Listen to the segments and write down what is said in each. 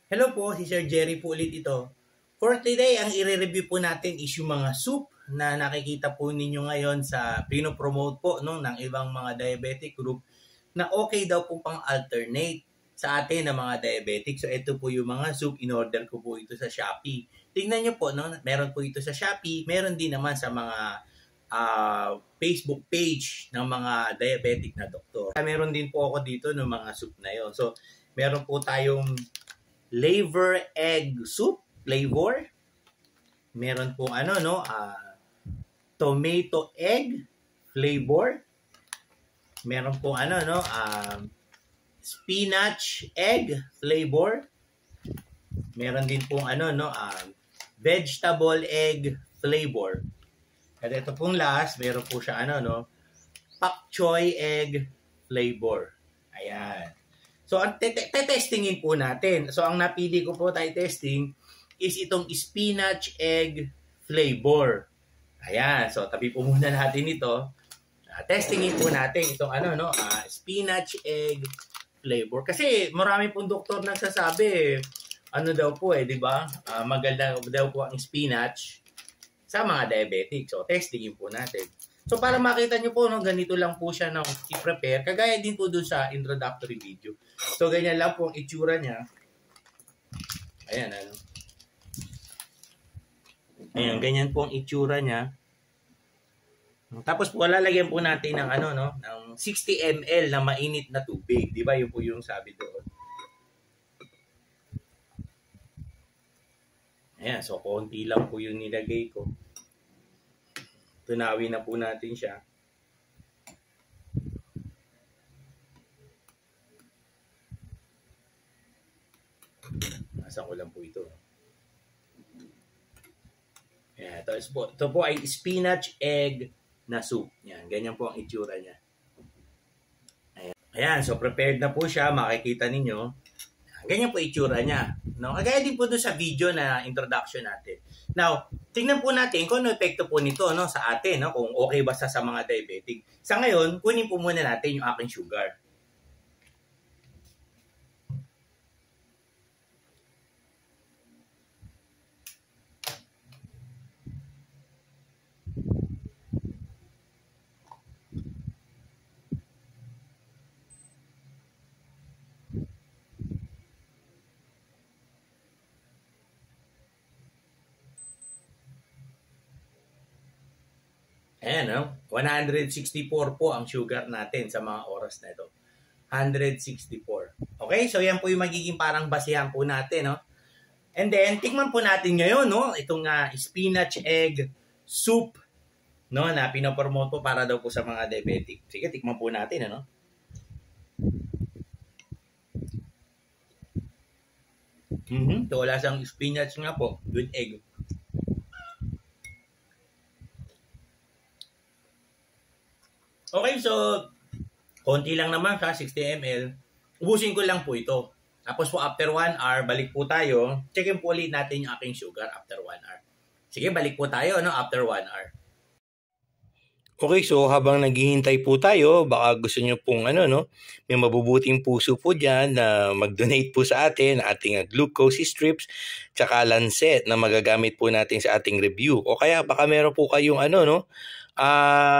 Hello po, si Sir Jerry po ulit ito. For today, ang i-review po natin is yung mga soup na nakikita po ninyo ngayon sa pinopromote po ng ibang mga diabetic group na okay daw po pang alternate sa atin na mga diabetic. So ito po yung mga soup, in-order ko po ito sa Shopee. Tingnan nyo po, meron po ito sa Shopee, meron din naman sa mga Facebook page ng mga diabetic na doktor. Meron din po ako dito ng mga soup na yon. So meron po tayong liver egg soup flavor. Meron pong tomato egg flavor. Meron pong spinach egg flavor. Meron din pong vegetable egg flavor. At ito pong last, meron po siya pak choy egg flavor. Ayan. So, ang testingin po natin. So, ang napili ko po tayo testing is itong spinach egg flavor. Ayan. So, tabi po muna natin ito. Testingin po natin itong spinach egg flavor. Kasi marami pong doktor nagsasabi, daw po di ba? Maganda daw po ang spinach sa mga diabetic. So, testingin po natin. So, para makita nyo po, ganito lang po siya i-prepare. Kagaya din po dun sa introductory video. So, ganyan lang po ang itsura niya. Ayan, Ayan, ganyan po ang itsura niya. Tapos po, lalagyan po natin ng ng 60 ml na mainit na tubig. Di ba? Yun po yung sabi doon. Ayan, so konti lang po yung nilagay ko. Tunawin na po natin siya. Nasaan ko lang po ito. Ayan, ito po ay spinach egg na soup. Yan, ganyan po ang itsura niya. Ayan, so prepared na po siya. Makikita ninyo. Ganyan po itsura niya. No? Kagaya din po doon sa video na introduction natin. Now, tingnan po natin kung ano epekto po nito sa atin. Kung okay ba sa mga diabetic. Sa ngayon, kunin po muna natin yung aking sugar. Ayan, 164 po ang sugar natin sa mga oras na ito. 164. Okay, so yan po yung magiging parang basihan po natin, And then, tikman po natin ngayon, itong spinach egg soup, na pinopromote po para daw po sa mga diabetic. Sige, tikman po natin, So, wala siyang spinach nga po with egg. Okay, so konti lang naman siya, 60 ml. Ubusin ko lang po ito. Tapos po after 1 hour, balik po tayo. Checkin po ulit natin yung aking sugar after 1 hour. Sige, balik po tayo after 1 hour. Okay, so habang naghihintay po tayo, baka gusto nyo pong may mabubuting puso po dyan na mag-donate po sa atin, ating glucose strips, tsaka lancet na magagamit po natin sa ating review. O kaya baka meron po kayong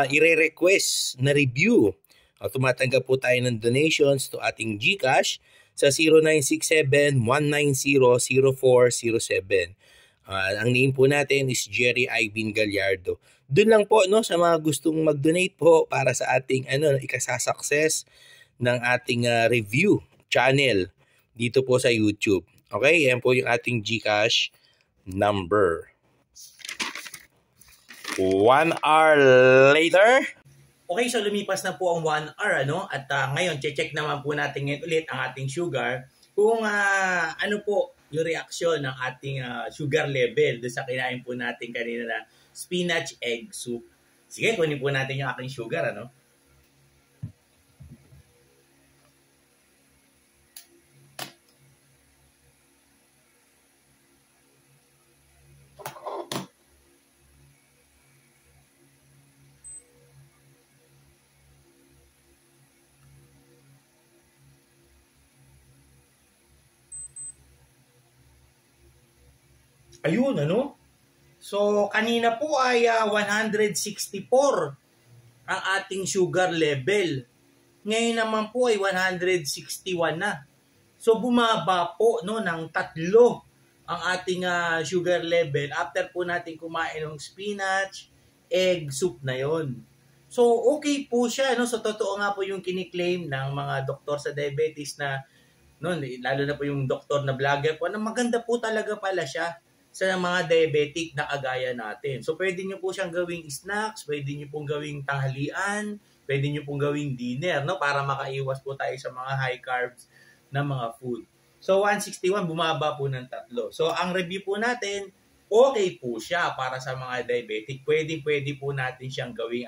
i-request na review. Tumatanggap po tayo ng donations to ating GCash sa 0967-190-0407. Ang name po natin is Jerry Ivan Gallardo. Doon lang po sa mga gustong mag-donate po para sa ating ikasasucess ng ating review channel dito po sa YouTube. Okay, yan po yung ating GCash number. 1 hour later. Okay, so lumipas na po ang 1 hour, At ngayon, check naman po natin ngayon ulit ang ating sugar. Kung ano po yung reaksyon ng ating sugar level doon sa kinain po natin kanina na spinach egg soup. Sige, kunin po natin yung aking sugar, Ayun, ano? So, kanina po ay 164 ang ating sugar level. Ngayon naman po ay 161 na. So, bumaba po no, ng 3 ang ating sugar level after po natin kumain ng spinach, egg soup na yon. So, okay po siya. No? So, totoo nga po yung kiniklaim ng mga doktor sa diabetes na, no, lalo na po yung doktor na vlogger po, na maganda po talaga pala siya sa mga diabetic na kagaya natin. So, pwede nyo po siyang gawing snacks, pwede nyo pong gawing tanghalian, pwede nyo pong gawing dinner, no? Para makaiwas po tayo sa mga high carbs na mga food. So, 161, bumaba po ng 3. So, ang review po natin, okay po siya para sa mga diabetic. Pwede po natin siyang gawing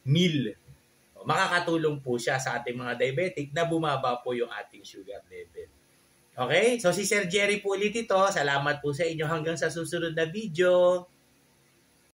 meal. Makakatulong po siya sa ating mga diabetic na bumaba po yung ating sugar level. Okay? So, si Sir Jerry po ulit ito. Salamat po sa inyo hanggang sa susunod na video.